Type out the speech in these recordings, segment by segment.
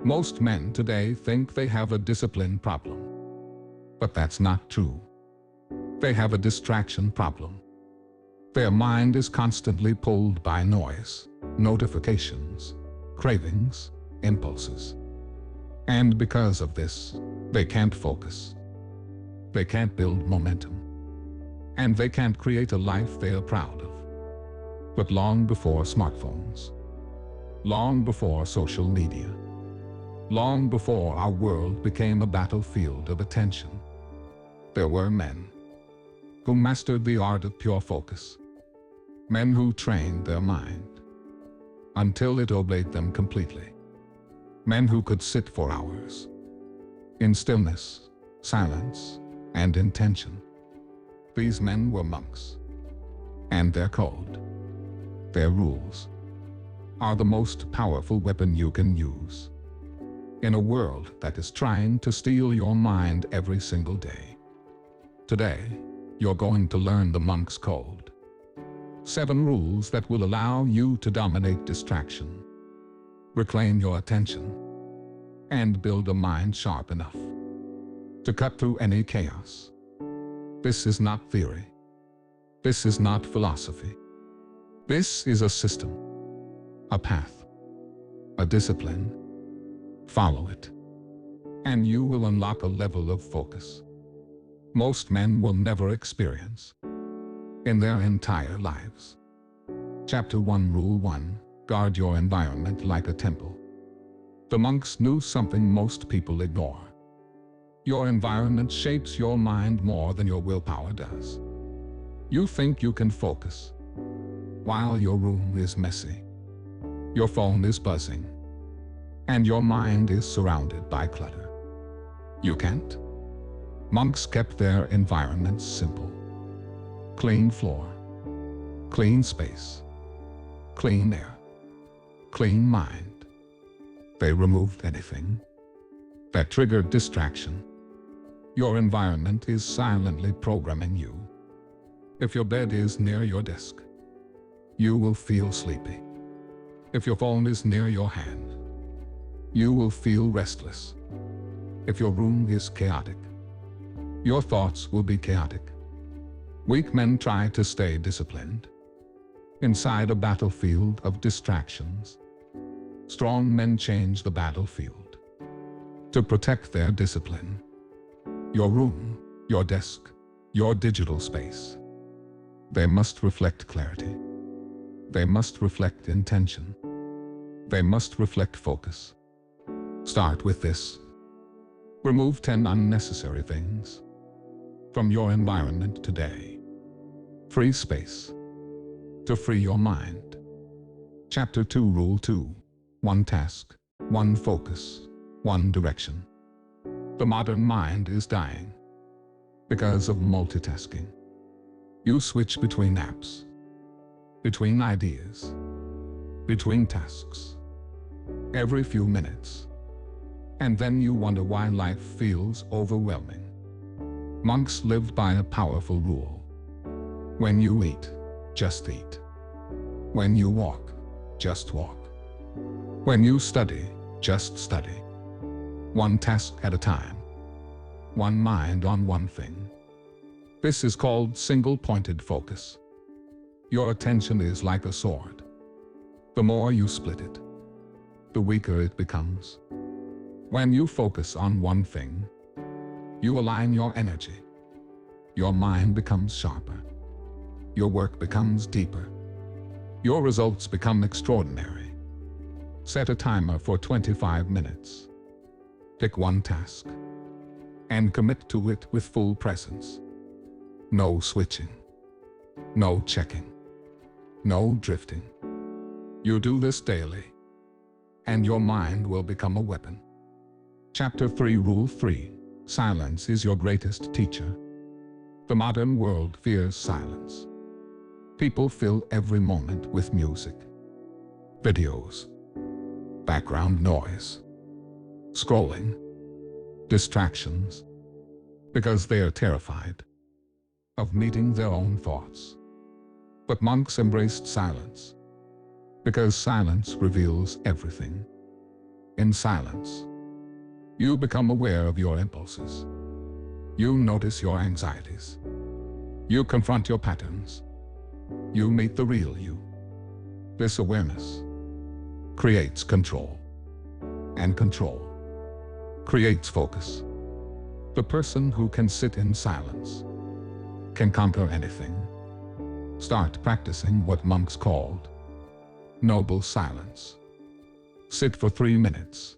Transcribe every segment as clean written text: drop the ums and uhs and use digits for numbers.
Most men today think they have a discipline problem. But that's not true. They have a distraction problem. Their mind is constantly pulled by noise, notifications, cravings, impulses. And because of this, they can't focus. They can't build momentum. And they can't create a life they are proud of. But long before smartphones, long before social media, long before our world became a battlefield of attention, there were men who mastered the art of pure focus. Men who trained their mind until it obeyed them completely. Men who could sit for hours in stillness, silence, and intention. These men were monks. And their code, their rules, are the most powerful weapon you can use in a world that is trying to steal your mind every single day. Today, you're going to learn the monk's code. 7 rules that will allow you to dominate distraction, reclaim your attention, and build a mind sharp enough to cut through any chaos. This is not theory. This is not philosophy. This is a system, a path, a discipline. Follow it, and you will unlock a level of focus most men will never experience in their entire lives. Chapter 1, Rule 1, Guard your environment like a temple. The monks knew something most people ignore. Your environment shapes your mind more than your willpower does. You think you can focus while your room is messy, your phone is buzzing, and your mind is surrounded by clutter. You can't. Monks kept their environments simple. Clean floor, clean space, clean air, clean mind. They removed anything that triggered distraction. Your environment is silently programming you. If your bed is near your desk, you will feel sleepy. If your phone is near your hand, you will feel restless. If your room is chaotic, your thoughts will be chaotic. Weak men try to stay disciplined inside a battlefield of distractions. Strong men change the battlefield to protect their discipline. Your room, your desk, your digital space, they must reflect clarity. They must reflect intention. They must reflect focus. Start with this. Remove 10 unnecessary things from your environment today. Free space to free your mind. Chapter 2, Rule 2, 1 task, 1 focus, 1 direction. The modern mind is dying because of multitasking. You switch between apps, between ideas, between tasks, every few minutes. And then you wonder why life feels overwhelming. Monks lived by a powerful rule. When you eat, just eat. When you walk, just walk. When you study, just study. 1 task at a time. 1 mind on 1 thing. This is called single-pointed focus. Your attention is like a sword. The more you split it, the weaker it becomes. When you focus on 1 thing, you align your energy. Your mind becomes sharper. Your work becomes deeper. Your results become extraordinary. Set a timer for 25 minutes. Pick 1 task and commit to it with full presence. No switching. No checking. No drifting. You do this daily, and your mind will become a weapon. Chapter 3, Rule 3, Silence is your greatest teacher. The modern world fears silence. People fill every moment with music, videos, background noise, scrolling, distractions, because they are terrified of meeting their own thoughts. But monks embraced silence, because silence reveals everything. in silence. You become aware of your impulses. You notice your anxieties. You confront your patterns. You meet the real you. This awareness creates control, and control creates focus. The person who can sit in silence can conquer anything. Start practicing what monks called noble silence. Sit for 3 minutes.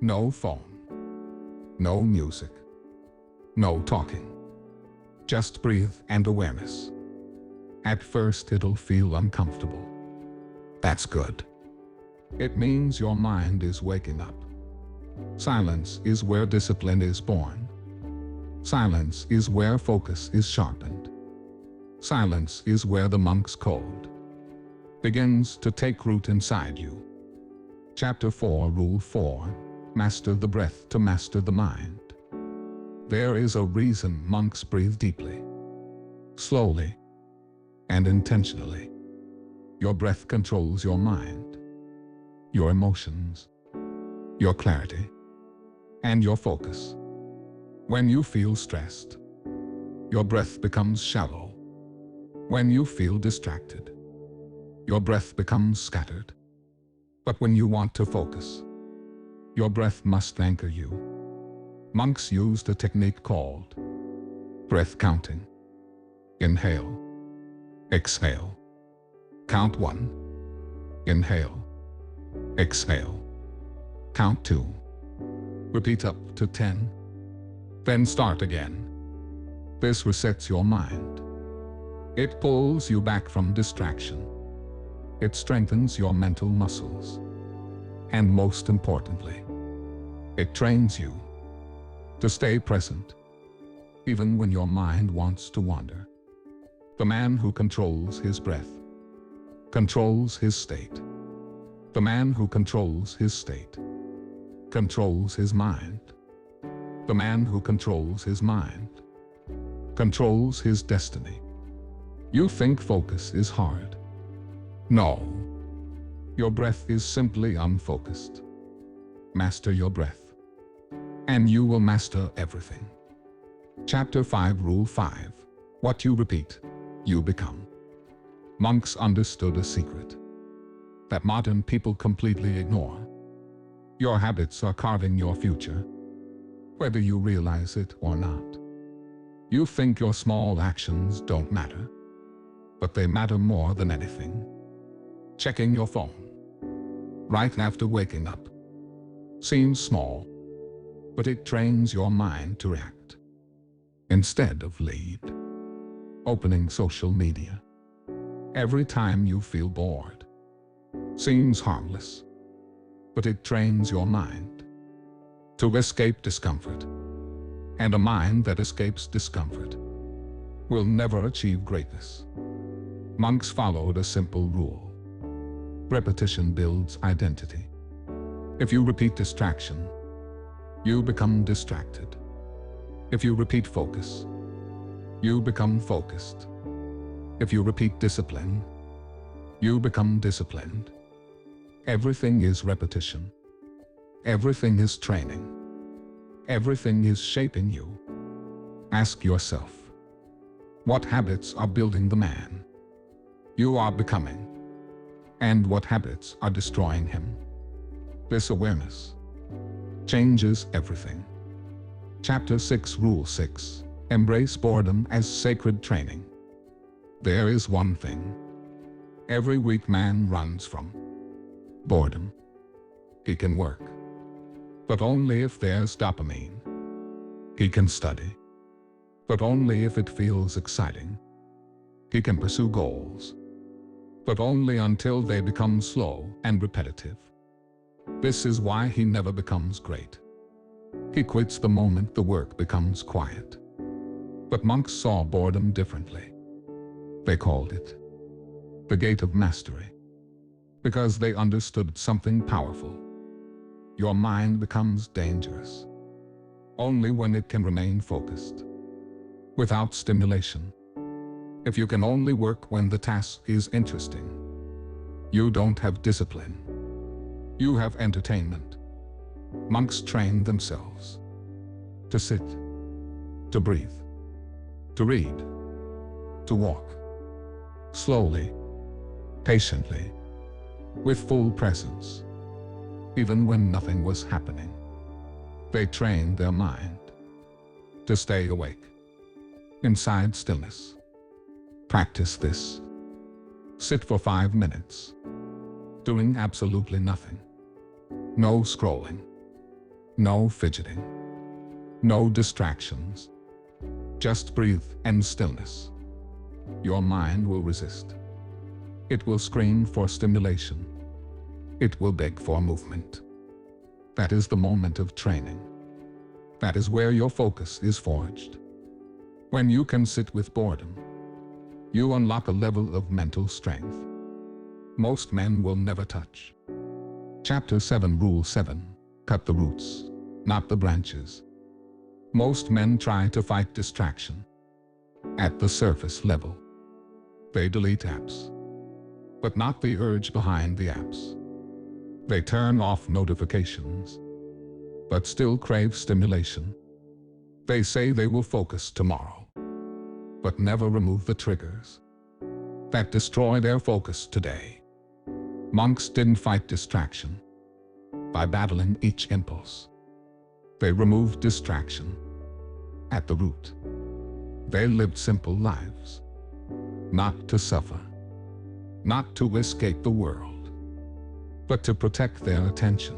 No phone. No music. No talking. Just breathe and awareness. At first it'll feel uncomfortable. That's good. It means your mind is waking up. Silence is where discipline is born. Silence is where focus is sharpened. Silence is where the monk's code begins to take root inside you. Chapter 4, Rule 4. Master the breath to master the mind. There is a reason monks breathe deeply, slowly, and intentionally. Your breath controls your mind, your emotions, your clarity, and your focus. When you feel stressed, your breath becomes shallow. When you feel distracted, your breath becomes scattered. But when you want to focus, your breath must anchor you. Monks used a technique called breath counting. Inhale, exhale. Count 1. Inhale, exhale. Count 2. Repeat up to 10. Then start again. This resets your mind. It pulls you back from distraction. It strengthens your mental muscles. And most importantly, it trains you to stay present, even when your mind wants to wander. The man who controls his breath controls his state. The man who controls his state controls his mind. The man who controls his mind controls his destiny. You think focus is hard. No. Your breath is simply unfocused. Master your breath, and you will master everything. Chapter 5, Rule 5. What you repeat, you become. Monks understood a secret that modern people completely ignore. Your habits are carving your future, whether you realize it or not. You think your small actions don't matter, but they matter more than anything. Checking your phone right after waking up seems small, but it trains your mind to react instead of lead. Opening social media every time you feel bored seems harmless, but it trains your mind to escape discomfort. And a mind that escapes discomfort will never achieve greatness. Monks followed a simple rule. Repetition builds identity. If you repeat distraction, you become distracted. If you repeat focus, you become focused. If you repeat discipline, you become disciplined. Everything is repetition. Everything is training. Everything is shaping you. Ask yourself, what habits are building the man you are becoming? And what habits are destroying him? This awareness changes everything. Chapter 6, Rule 6. Embrace boredom as sacred training. There is one thing every weak man runs from: boredom. He can work, but only if there's dopamine. He can study, but only if it feels exciting. He can pursue goals, but only until they become slow and repetitive. This is why he never becomes great. He quits the moment the work becomes quiet. But monks saw boredom differently. They called it the gate of mastery, because they understood something powerful. Your mind becomes dangerous only when it can remain focused, without stimulation. If you can only work when the task is interesting, you don't have discipline. You have entertainment. Monks trained themselves to sit, to breathe, to read, to walk, slowly, patiently, with full presence, even when nothing was happening. They trained their mind to stay awake, inside stillness. Practice this. Sit for 5 minutes, doing absolutely nothing. No scrolling, no fidgeting, no distractions. Just breathe and stillness. Your mind will resist. It will scream for stimulation. It will beg for movement. That is the moment of training. That is where your focus is forged. When you can sit with boredom, you unlock a level of mental strength most men will never touch. Chapter 7, Rule 7. Cut the roots, not the branches. Most men try to fight distraction at the surface level. They delete apps, but not the urge behind the apps. They turn off notifications, but still crave stimulation. They say they will focus tomorrow, but never remove the triggers that destroy their focus today. Monks didn't fight distraction by battling each impulse. They removed distraction at the root. They lived simple lives, not to suffer, not to escape the world, but to protect their attention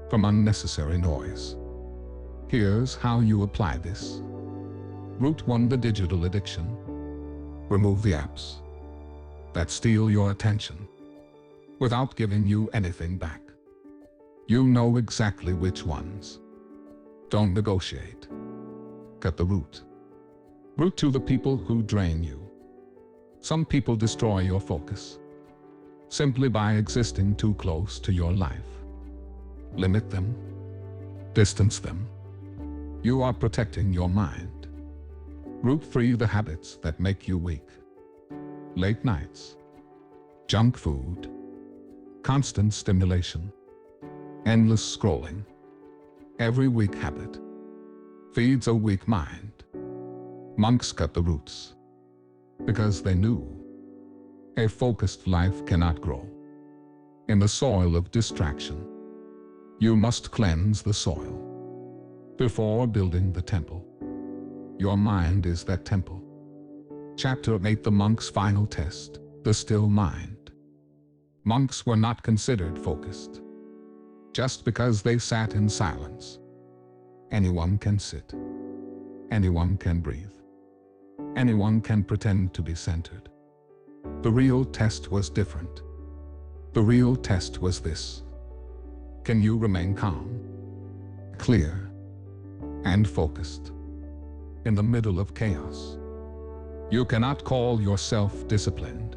from unnecessary noise. Here's how you apply this. Root 1. The digital addiction. Remove the apps that steal your attention without giving you anything back. You know exactly which ones. Don't negotiate. Cut the root. Root 2. The people who drain you. Some people destroy your focus simply by existing too close to your life. Limit them. Distance them. You are protecting your mind. Root 3. The habits that make you weak. Late nights, junk food, constant stimulation, endless scrolling. Every weak habit feeds a weak mind. Monks cut the roots because they knew a focused life cannot grow in the soil of distraction. You must cleanse the soil before building the temple. Your mind is that temple. Chapter 8. The monk's final test, the still mind. Monks were not considered focused just because they sat in silence. Anyone can sit. Anyone can breathe. Anyone can pretend to be centered. The real test was different. The real test was this. Can you remain calm, clear, and focused in the middle of chaos? You cannot call yourself disciplined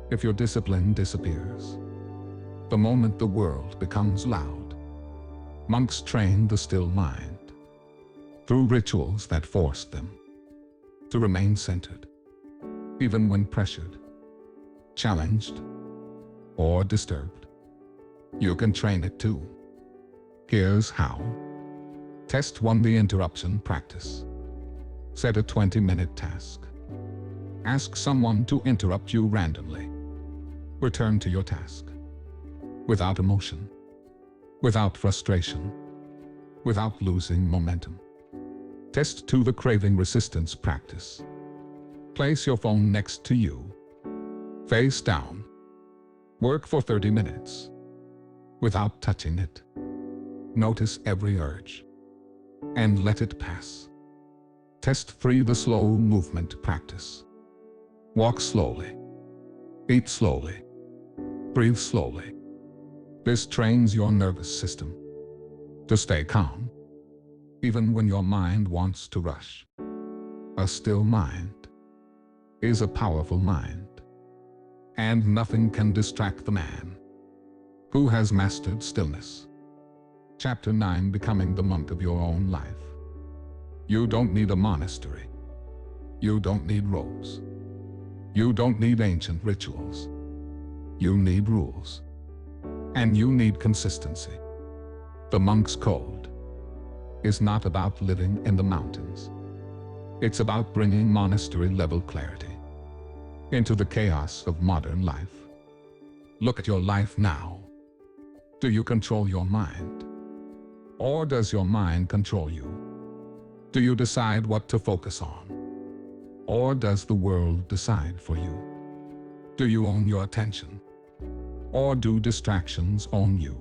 if your discipline disappears the moment the world becomes loud. Monks trained the still mind through rituals that forced them to remain centered, even when pressured, challenged, or disturbed. You can train it too. Here's how. Test 1. The interruption practice. Set a 20-minute task. Ask someone to interrupt you randomly. Return to your task without emotion, without frustration, without losing momentum. Test 2. The craving resistance practice. Place your phone next to you, face down. Work for 30 minutes without touching it. Notice every urge and let it pass. Test 3. The slow movement practice. Walk slowly, eat slowly, breathe slowly. This trains your nervous system to stay calm, even when your mind wants to rush. A still mind is a powerful mind, and nothing can distract the man who has mastered stillness. Chapter 9. Becoming the monk of your own life. You don't need a monastery. You don't need robes. You don't need ancient rituals. You need rules. And you need consistency. The monk's code is not about living in the mountains. It's about bringing monastery-level clarity into the chaos of modern life. Look at your life now. Do you control your mind? Or does your mind control you? Do you decide what to focus on? Or does the world decide for you? Do you own your attention? Or do distractions own you?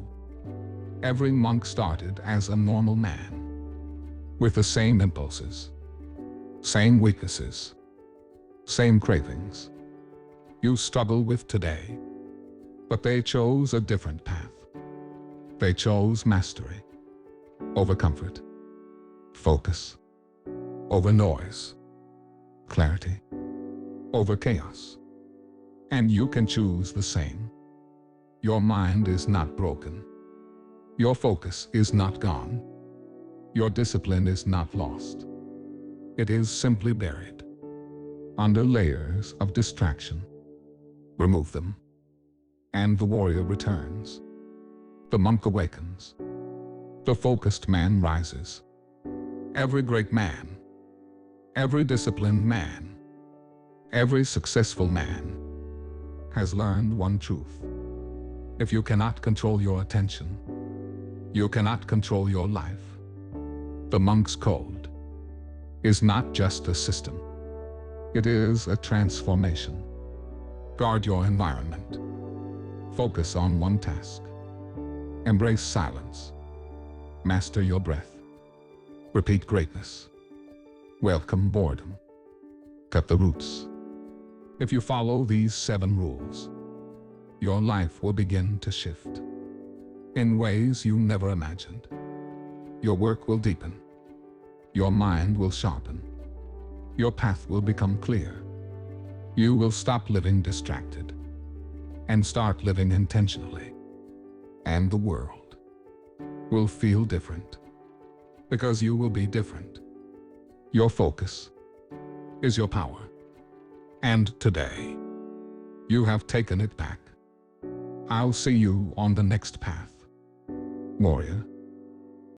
Every monk started as a normal man, with the same impulses, same weaknesses, same cravings you struggle with today. But they chose a different path. They chose mastery over comfort, focus over noise, clarity over chaos. And you can choose the same. Your mind is not broken. Your focus is not gone. Your discipline is not lost. It is simply buried under layers of distraction. Remove them, and the warrior returns. The monk awakens. The focused man rises. Every great man, every disciplined man, every successful man has learned one truth. If you cannot control your attention, you cannot control your life. The monk's code is not just a system. It is a transformation. Guard your environment. Focus on one task. Embrace silence. Master your breath. Repeat greatness. Welcome boredom. Cut the roots. If you follow these 7 rules, your life will begin to shift in ways you never imagined. Your work will deepen. Your mind will sharpen. Your path will become clear. You will stop living distracted and start living intentionally. And the world will feel different because you will be different. Your focus is your power. And today, you have taken it back. I'll see you on the next path, warrior.